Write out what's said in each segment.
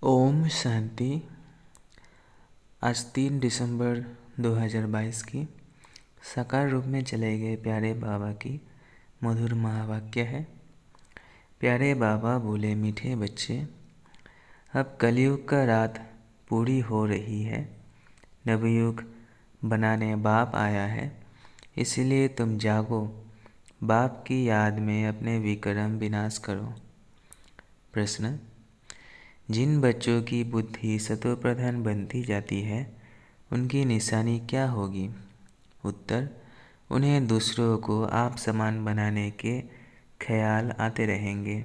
ओम शांति। आज 3 दिसंबर 2022 की साकार रूप में चले गए प्यारे बाबा की मधुर महावाक्य है। प्यारे बाबा बोले, मीठे बच्चे, अब कलयुग का रात पूरी हो रही है। नवयुग बनाने बाप आया है, इसलिए तुम जागो, बाप की याद में अपने विक्रम विनाश करो। प्रश्न: जिन बच्चों की बुद्धि सतोप्रधान बनती जाती है, उनकी निशानी क्या होगी? उत्तर: उन्हें दूसरों को आप समान बनाने के ख्याल आते रहेंगे।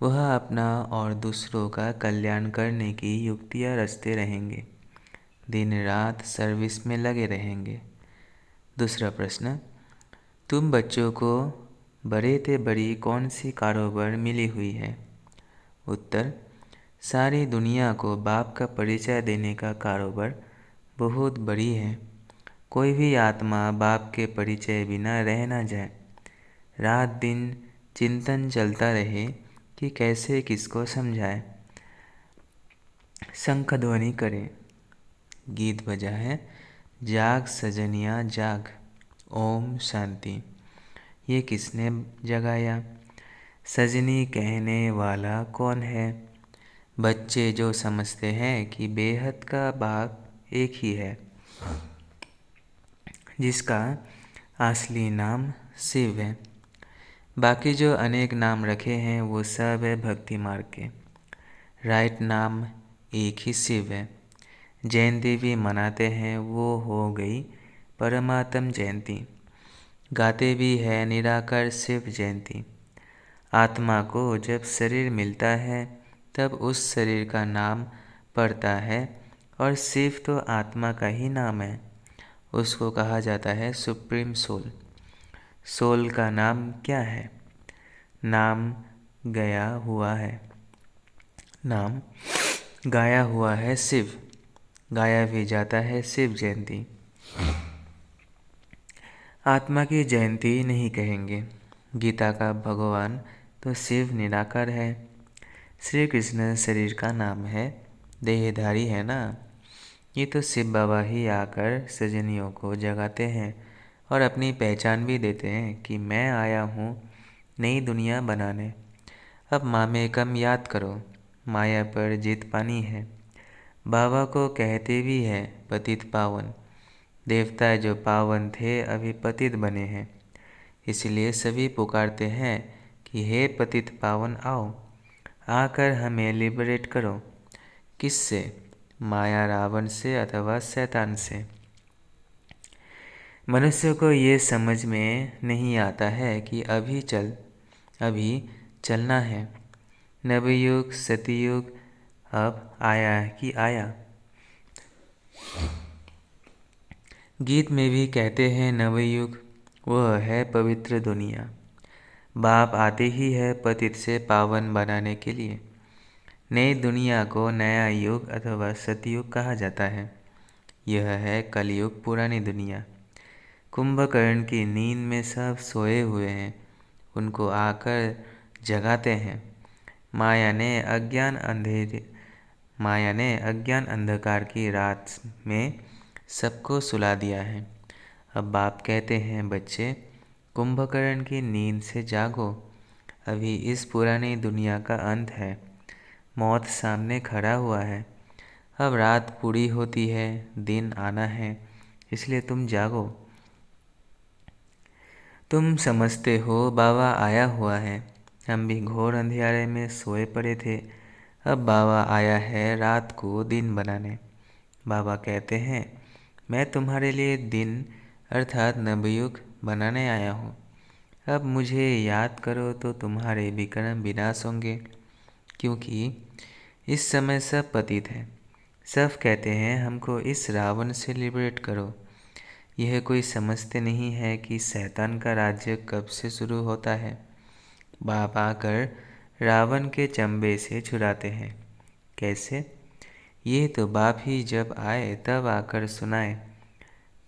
वह अपना और दूसरों का कल्याण करने की युक्तियाँ रचते रहेंगे, दिन रात सर्विस में लगे रहेंगे। दूसरा प्रश्न: तुम बच्चों को बड़े से बड़ी कौन सी कारोबार मिली हुई है? उत्तर: सारी दुनिया को बाप का परिचय देने का कारोबार बहुत बड़ी है। कोई भी आत्मा बाप के परिचय बिना रह ना जाए। रात दिन चिंतन चलता रहे कि कैसे किसको समझाए। शंख ध्वनि करे। गीत बजा है, जाग सजनिया जाग। ओम शांति। ये किसने जगाया? सजनी कहने वाला कौन है? बच्चे जो समझते हैं कि बेहद का बाप एक ही है, जिसका असली नाम शिव है। बाकी जो अनेक नाम रखे हैं वो सब है भक्ति मार्ग के। राइट नाम एक ही शिव है। जयंती भी मनाते हैं, वो हो गई परमात्म जयंती। गाते भी है निराकार शिव जयंती। आत्मा को जब शरीर मिलता है तब उस शरीर का नाम पड़ता है, और शिव तो आत्मा का ही नाम है। उसको कहा जाता है सुप्रीम सोल। सोल का नाम क्या है? नाम गया हुआ है। नाम गाया हुआ है शिव। गाया भी जाता है शिव जयंती। आत्मा की जयंती नहीं कहेंगे। गीता का भगवान तो शिव निराकार है। श्री कृष्ण शरीर का नाम है, देहधारी है ना। ये तो शिव बाबा ही आकर सजनियों को जगाते हैं और अपनी पहचान भी देते हैं कि मैं आया हूँ नई दुनिया बनाने। अब मामे कम याद करो, माया पर जीत पानी है। बाबा को कहते भी है पतित पावन। देवता जो पावन थे अभी पतित बने हैं, इसलिए सभी पुकारते हैं कि हे पतित पावन आओ, आकर हमें लिबरेट करो। किससे? माया रावण से अथवा शैतान से। मनुष्य को ये समझ में नहीं आता है कि अभी चलना है। नवयुग सतयुग अब आया कि आया। गीत में भी कहते हैं नवयुग वह है पवित्र दुनिया। बाप आते ही है पतित से पावन बनाने के लिए। नई दुनिया को नया युग अथवा सतयुग कहा जाता है। यह है कलयुग, पुरानी दुनिया। कुंभकर्ण की नींद में सब सोए हुए हैं, उनको आकर जगाते हैं। माया ने अज्ञान अंधकार की रात में सबको सुला दिया है। अब बाप कहते हैं, बच्चे, कुंभकर्ण की नींद से जागो। अभी इस पुरानी दुनिया का अंत है। मौत सामने खड़ा हुआ है। अब रात पूरी होती है, दिन आना है, इसलिए तुम जागो। तुम समझते हो बाबा आया हुआ है। हम भी घोर अंधियारे में सोए पड़े थे। अब बाबा आया है रात को दिन बनाने। बाबा कहते हैं, मैं तुम्हारे लिए दिन अर्थात नवयुग बनाने आया हूँ। अब मुझे याद करो तो तुम्हारे विक्रम विनाश होंगे, क्योंकि इस समय सब पतित हैं। सब कहते हैं हमको इस रावण से लिबरेट करो। यह कोई समझते नहीं है कि शैतान का राज्य कब से शुरू होता है। बाप आकर रावण के चंबे से छुड़ाते हैं। कैसे? ये तो बाप ही जब आए तब आकर सुनाए,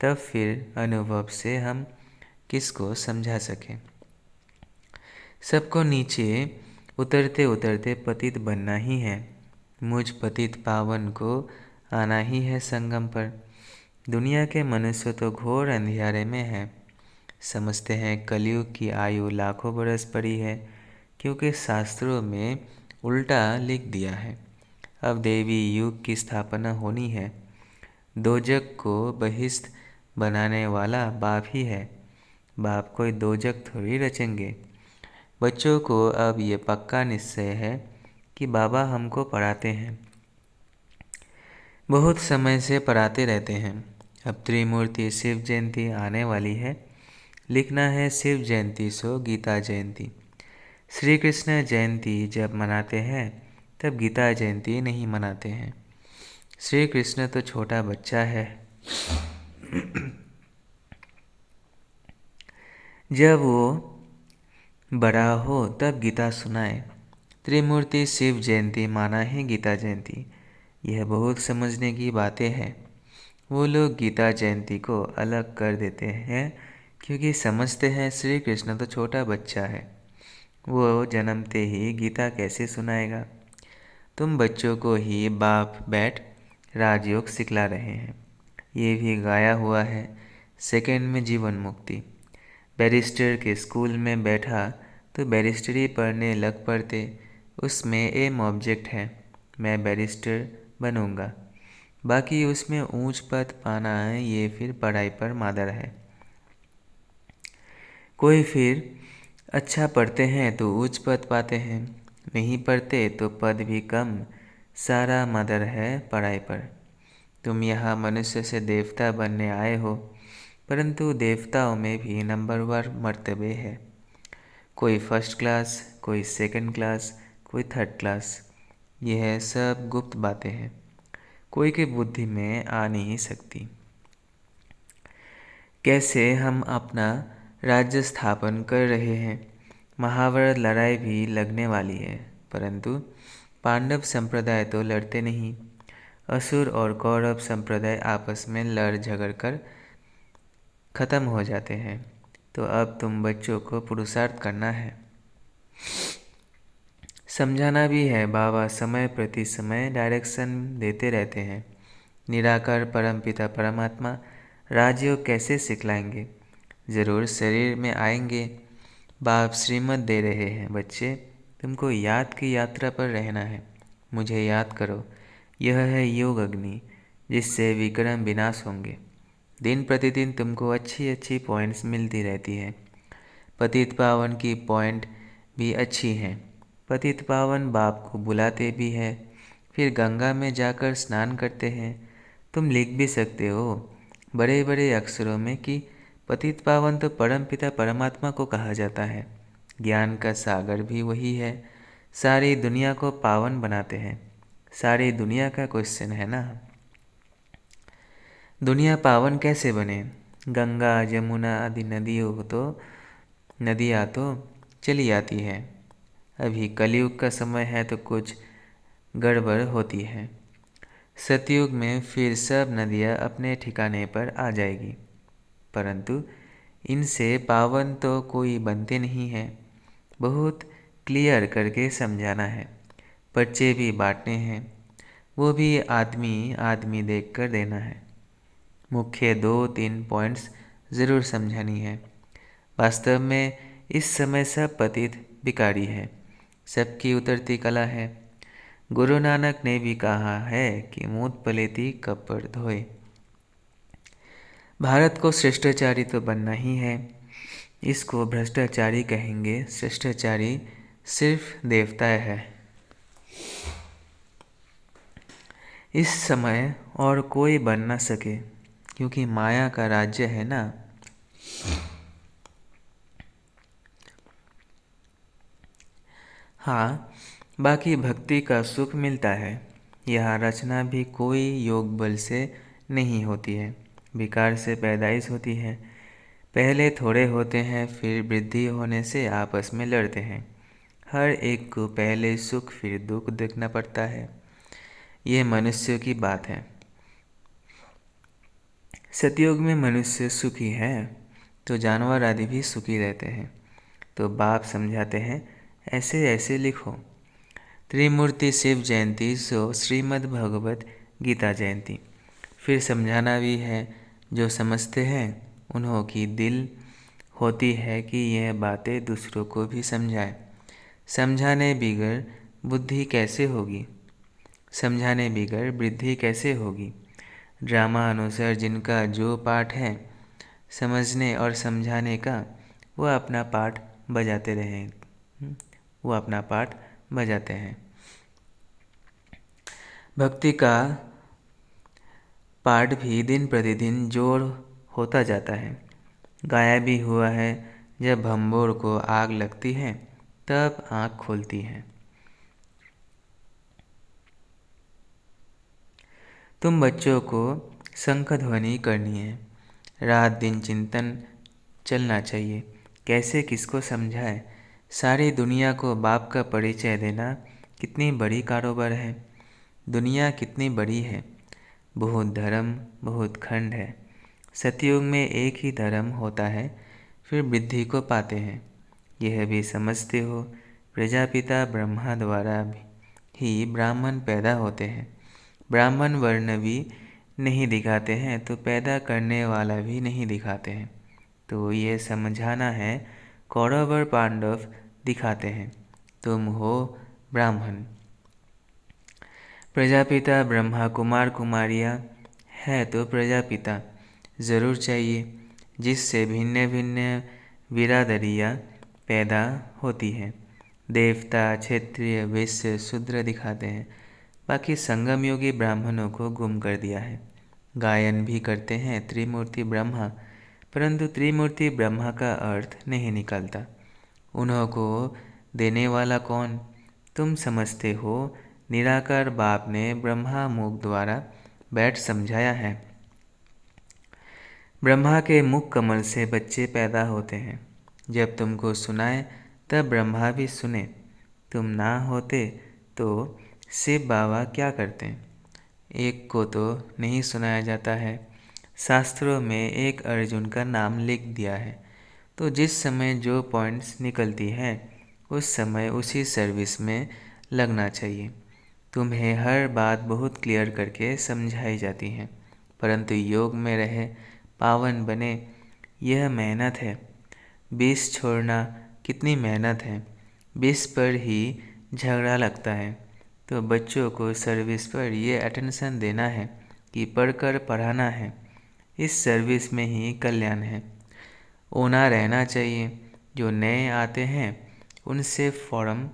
तब फिर अनुभव से हम किसको समझा सकें। सबको नीचे उतरते उतरते पतित बनना ही है। मुझ पतित पावन को आना ही है संगम पर। दुनिया के मनुष्य तो घोर अंधियारे में है। समझते हैं कलयुग की आयु लाखों बरस पड़ी है, क्योंकि शास्त्रों में उल्टा लिख दिया है। अब देवी युग की स्थापना होनी है। दोजक को बहिष्ठ बनाने वाला बाप ही है। बाप कोई दोजक थोड़ी रचेंगे। बच्चों को अब ये पक्का निश्चय है कि बाबा हमको पढ़ाते हैं, बहुत समय से पढ़ाते रहते हैं। अब त्रिमूर्ति शिव जयंती आने वाली है। लिखना है शिव जयंती सो गीता जयंती। श्री कृष्ण जयंती जब मनाते हैं तब गीता जयंती नहीं मनाते हैं। श्री कृष्ण तो छोटा बच्चा है। जब वो बड़ा हो तब गीता सुनाए। त्रिमूर्ति शिव जयंती माना है गीता जयंती। यह बहुत समझने की बातें हैं। वो लोग गीता जयंती को अलग कर देते हैं क्योंकि समझते हैं श्री कृष्ण तो छोटा बच्चा है, वो जन्मते ही गीता कैसे सुनाएगा। तुम बच्चों को ही बाप बैठ राजयोग सिखला रहे हैं। ये भी गाया हुआ है, सेकंड में जीवन मुक्ति। बैरिस्टर के स्कूल में बैठा तो बैरिस्टरी पढ़ने लग पड़ते। उसमें एम ऑब्जेक्ट है, मैं बैरिस्टर बनूंगा। बाकी उसमें ऊंच पद पाना है, ये फिर पढ़ाई पर मादर है। कोई फिर अच्छा पढ़ते हैं तो उच्च पद पाते हैं, नहीं पढ़ते तो पद भी कम। सारा मदर है पढ़ाई पर। तुम यहाँ मनुष्य से देवता बनने आए हो, परंतु देवताओं में भी नंबरवार मर्तबे है। कोई फर्स्ट क्लास, कोई सेकंड क्लास, कोई थर्ड क्लास। यह सब गुप्त बातें हैं, कोई की बुद्धि में आ नहीं सकती। कैसे हम अपना राज्य स्थापन कर रहे हैं। महाभारत लड़ाई भी लगने वाली है, परंतु पांडव संप्रदाय तो लड़ते नहीं। असुर और कौरव संप्रदाय आपस में लड़ झगड़ कर खत्म हो जाते हैं। तो अब तुम बच्चों को पुरुषार्थ करना है, समझाना भी है। बाबा समय प्रति समय डायरेक्शन देते रहते हैं। निराकार परमपिता परमात्मा राजयोग कैसे सिखलाएंगे। ज़रूर शरीर में आएंगे। बाप श्रीमत दे रहे हैं, बच्चे तुमको याद की यात्रा पर रहना है। मुझे याद करो, यह है योग अग्नि, जिससे विक्रम विनाश होंगे। दिन प्रतिदिन तुमको अच्छी अच्छी पॉइंट्स मिलती रहती है। पतित पावन की पॉइंट भी अच्छी हैं। पतित पावन बाप को बुलाते भी है, फिर गंगा में जाकर स्नान करते हैं। तुम लिख भी सकते हो बड़े बड़े अक्षरों में कि पतित पावन तो परम पिता परमात्मा को कहा जाता है। ज्ञान का सागर भी वही है, सारी दुनिया को पावन बनाते हैं। सारी दुनिया का क्वेश्चन है ना, दुनिया पावन कैसे बने। गंगा जमुना आदि नदियाँ तो चली आती है। अभी कलयुग का समय है तो कुछ गड़बड़ होती है। सतयुग में फिर सब नदियाँ अपने ठिकाने पर आ जाएगी, परंतु इनसे पावन तो कोई बनते नहीं है। बहुत क्लियर करके समझाना है। पर्चे भी बांटने हैं, वो भी आदमी आदमी देख कर देना है। मुख्य 2-3 पॉइंट्स ज़रूर समझानी है। वास्तव में इस समय सब पतित भिखारी है, सबकी उतरती कला है। गुरु नानक ने भी कहा है कि मूत पलेती कपड़ धोए। भारत को श्रेष्ठाचारी तो बनना ही है। इसको भ्रष्टाचारी कहेंगे। श्रेष्ठाचारी सिर्फ देवता है इस समय, और कोई बन ना सके, क्योंकि माया का राज्य है ना। हाँ, बाकी भक्ति का सुख मिलता है। यह रचना भी कोई योग बल से नहीं होती है, विकार से पैदाइश होती है। पहले थोड़े होते हैं, फिर वृद्धि होने से आपस में लड़ते हैं। हर एक को पहले सुख फिर दुख देखना पड़ता है। ये मनुष्य की बात है। सतयुग में मनुष्य सुखी है तो जानवर आदि भी सुखी रहते हैं। तो बाप समझाते हैं ऐसे ऐसे लिखो। त्रिमूर्ति शिव जयंती सो श्रीमद् भगवत गीता जयंती। फिर समझाना भी है, जो समझते हैं उन्हों की दिल होती है कि यह बातें दूसरों को भी समझाए। समझाने बिगर बुद्धि कैसे होगी, समझाने बिगर वृद्धि कैसे होगी। ड्रामा अनुसार जिनका जो पाठ है समझने और समझाने का, वो अपना पाठ बजाते रहें, वो अपना पाठ बजाते हैं। भक्ति का पाठ भी दिन प्रतिदिन जोर होता जाता है। गाया भी हुआ है, जब भंबोर को आग लगती है तब आँख खोलती है। तुम बच्चों को शंख ध्वनि करनी है, रात दिन चिंतन चलना चाहिए। कैसे किसको समझाए, सारी दुनिया को बाप का परिचय देना कितनी बड़ी कारोबार है। दुनिया कितनी बड़ी है, बहुत धर्म बहुत खंड है। सतयुग में एक ही धर्म होता है, फिर वृद्धि को पाते हैं। यह भी समझते हो, प्रजापिता ब्रह्मा द्वारा ही ब्राह्मण पैदा होते हैं। ब्राह्मण वर्ण भी नहीं दिखाते हैं तो पैदा करने वाला भी नहीं दिखाते हैं। तो ये समझाना है, कौरव और पांडव दिखाते हैं, तुम हो ब्राह्मण। प्रजापिता ब्रह्मा कुमार कुमारियाँ है तो प्रजापिता ज़रूर चाहिए, जिससे भिन्न भिन्न बिरादरियाँ पैदा होती हैं। देवता क्षत्रिय वैश्य शूद्र दिखाते हैं, बाकी संगम योगी ब्राह्मणों को गुम कर दिया है। गायन भी करते हैं त्रिमूर्ति ब्रह्मा, परंतु त्रिमूर्ति ब्रह्मा का अर्थ नहीं निकलता। उन्हों को देने वाला कौन, तुम समझते हो। निराकार बाप ने ब्रह्मा मुख द्वारा बैठ समझाया है। ब्रह्मा के मुख कमल से बच्चे पैदा होते हैं। जब तुमको सुनाए तब ब्रह्मा भी सुने। तुम ना होते तो शिव बाबा क्या करते। एक को तो नहीं सुनाया जाता है। शास्त्रों में एक अर्जुन का नाम लिख दिया है, तो जिस समय जो पॉइंट्स निकलती है उस समय उसी सर्विस में लगना चाहिए। तुम्हें हर बात बहुत क्लियर करके समझाई जाती है, परंतु योग में रहे पावन बने, यह मेहनत है। 20 छोड़ना कितनी मेहनत है। 20 पर ही झगड़ा लगता है। तो बच्चों को सर्विस पर ये अटेंशन देना है कि पढ़कर पढ़ाना है। इस सर्विस में ही कल्याण है। ओना रहना चाहिए। जो नए आते हैं उनसे फॉर्म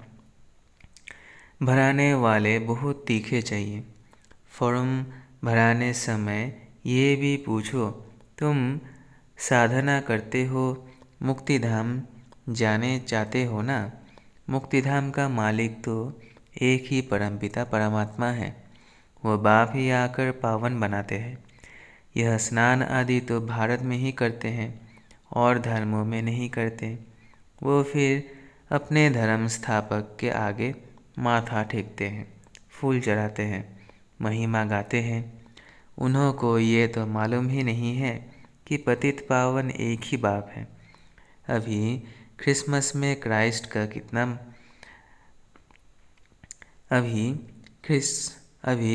भराने वाले बहुत तीखे चाहिए। फॉर्म भराने समय ये भी पूछो, तुम साधना करते हो, मुक्तिधाम जाने चाहते हो ना। मुक्तिधाम का मालिक तो एक ही परमपिता परमात्मा है। वो बाप ही आकर पावन बनाते हैं। यह स्नान आदि तो भारत में ही करते हैं और धर्मों में नहीं करते। वो फिर अपने धर्म स्थापक के आगे माथा टेकते हैं, फूल चढ़ाते हैं, महिमा गाते हैं। उन्हों को ये तो मालूम ही नहीं है कि पतित पावन एक ही बाप है। अभी क्रिसमस में क्राइस्ट का कितना अभी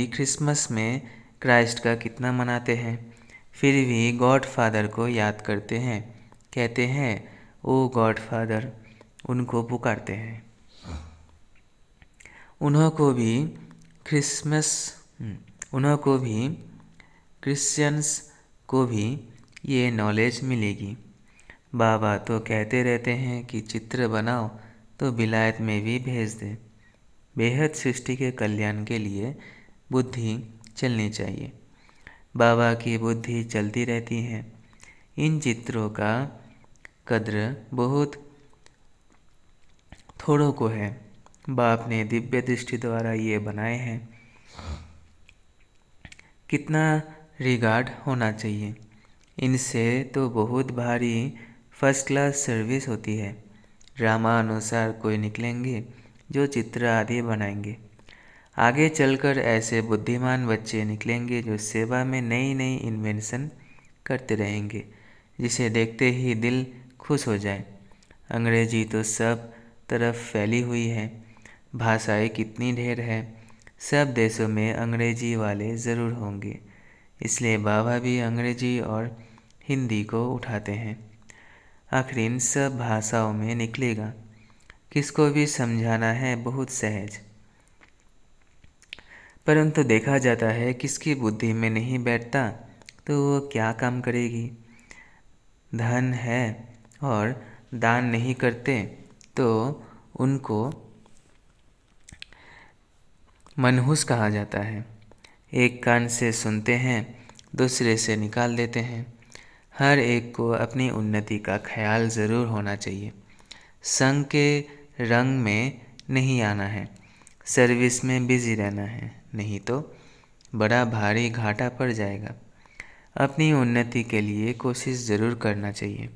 क्रिसमस में क्राइस्ट का कितना मनाते हैं, फिर भी गॉड फादर को याद करते हैं, कहते हैं ओ गॉड फादर, उनको पुकारते हैं। उन्हों को भी क्रिश्चियंस को भी ये नॉलेज मिलेगी। बाबा तो कहते रहते हैं कि चित्र बनाओ तो विलायत में भी भेज दे। बेहद सृष्टि के कल्याण के लिए बुद्धि चलनी चाहिए। बाबा की बुद्धि चलती रहती है। इन चित्रों का कद्र बहुत थोड़ों को है। बाप ने दिव्य दृष्टि द्वारा ये बनाए हैं। कितना रिगार्ड होना चाहिए। इनसे तो बहुत भारी फर्स्ट क्लास सर्विस होती है। ड्रामा अनुसार कोई निकलेंगे जो चित्र आदि बनाएंगे। आगे चलकर ऐसे बुद्धिमान बच्चे निकलेंगे जो सेवा में नई नई इन्वेंशन करते रहेंगे, जिसे देखते ही दिल खुश हो जाए। अंग्रेजी तो सब तरफ फैली हुई है। भाषाएं कितनी ढेर है, सब देशों में अंग्रेजी वाले ज़रूर होंगे, इसलिए बाबा भी अंग्रेजी और हिंदी को उठाते हैं। आखिर इन सब भाषाओं में निकलेगा, किसको भी समझाना है बहुत सहज। परंतु देखा जाता है किसकी बुद्धि में नहीं बैठता तो वो क्या काम करेगी। धन है और दान नहीं करते तो उनको मनहूस कहा जाता है। एक कान से सुनते हैं, दूसरे से निकाल देते हैं। हर एक को अपनी उन्नति का ख्याल ज़रूर होना चाहिए। संग के रंग में नहीं आना है, सर्विस में बिजी रहना है, नहीं तो बड़ा भारी घाटा पड़ जाएगा। अपनी उन्नति के लिए कोशिश ज़रूर करना चाहिए।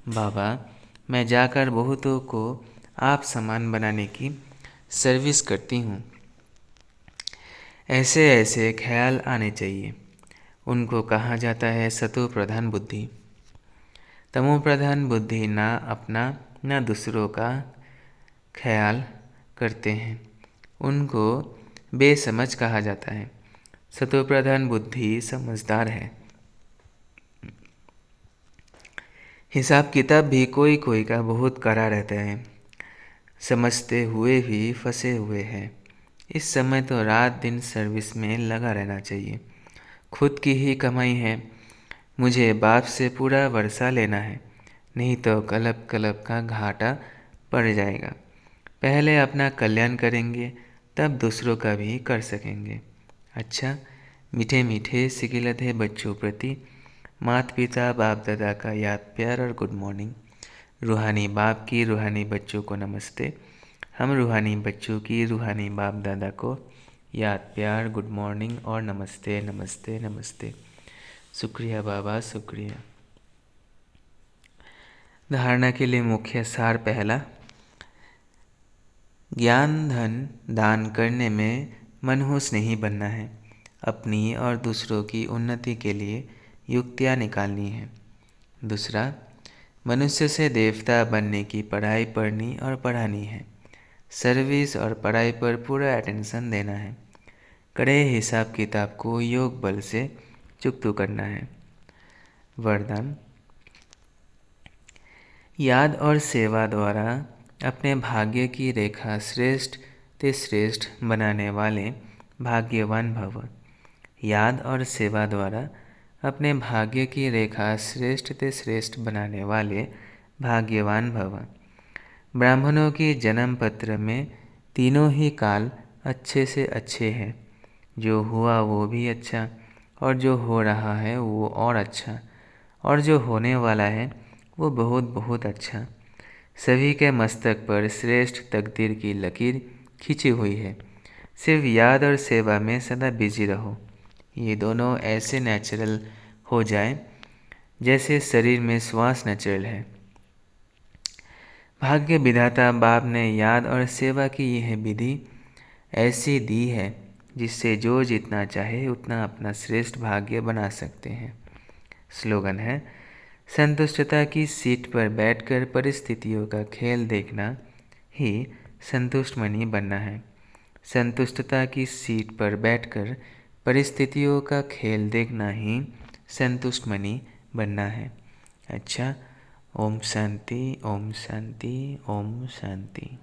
बाबा, मैं जाकर बहुतों को आप समान बनाने की सर्विस करती हूँ, ऐसे ऐसे ख्याल आने चाहिए। उनको कहा जाता है सतो प्रधान बुद्धि। तमो प्रधान बुद्धि ना अपना ना दूसरों का ख्याल करते हैं, उनको बेसमझ कहा जाता है। सतो प्रधान बुद्धि समझदार है। हिसाब किताब भी कोई कोई का बहुत कड़ा रहता है, समझते हुए भी फंसे हुए हैं। इस समय तो रात दिन सर्विस में लगा रहना चाहिए। खुद की ही कमाई है, मुझे बाप से पूरा वर्षा लेना है, नहीं तो कलब कलब का घाटा पड़ जाएगा। पहले अपना कल्याण करेंगे तब दूसरों का भी कर सकेंगे। अच्छा, मीठे मीठे सिकिलत है बच्चों प्रति माता पिता बाप दादा का याद प्यार और गुड मॉर्निंग। रूहानी बाप की रूहानी बच्चों को नमस्ते। हम रूहानी बच्चों की रूहानी बाप दादा को याद प्यार गुड मॉर्निंग और नमस्ते नमस्ते नमस्ते। शुक्रिया बाबा, शुक्रिया। धारणा के लिए मुख्य सार पहला, ज्ञान धन दान करने में मनहूस नहीं बनना है। अपनी और दूसरों की उन्नति के लिए युक्तियाँ निकालनी है। दूसरा, मनुष्य से देवता बनने की पढ़ाई पढ़नी और पढ़ानी है। सर्विस और पढ़ाई पर पूरा अटेंशन देना है। कड़े हिसाब किताब को योग बल से चुकतू करना है। वरदान, याद और सेवा द्वारा अपने भाग्य की रेखा श्रेष्ठ ते श्रेष्ठ बनाने वाले भाग्यवान भव। याद और सेवा द्वारा अपने भाग्य की रेखा श्रेष्ठ ते श्रेष्ठ बनाने वाले भाग्यवान भव। ब्राह्मणों की जन्म पत्र में तीनों ही काल अच्छे से अच्छे हैं। जो हुआ वो भी अच्छा, और जो हो रहा है वो और अच्छा, और जो होने वाला है वो बहुत बहुत अच्छा। सभी के मस्तक पर श्रेष्ठ तकदीर की लकीर खींची हुई है। सिर्फ याद और सेवा में सदा बिजी रहो। ये दोनों ऐसे नेचुरल हो जाए जैसे शरीर में श्वास नेचुरल है। भाग्य विधाता बाप ने याद और सेवा की यह विधि ऐसी दी है जिससे जो जितना चाहे उतना अपना श्रेष्ठ भाग्य बना सकते हैं। स्लोगन है, संतुष्टता की सीट पर बैठकर परिस्थितियों का खेल देखना ही संतुष्ट मणि बनना है। संतुष्टता की सीट पर बैठकर परिस्थितियों का खेल देखना ही संतुष्ट मणि बनना है। अच्छा, ओम शांति, ओम शांति, ओम शांति।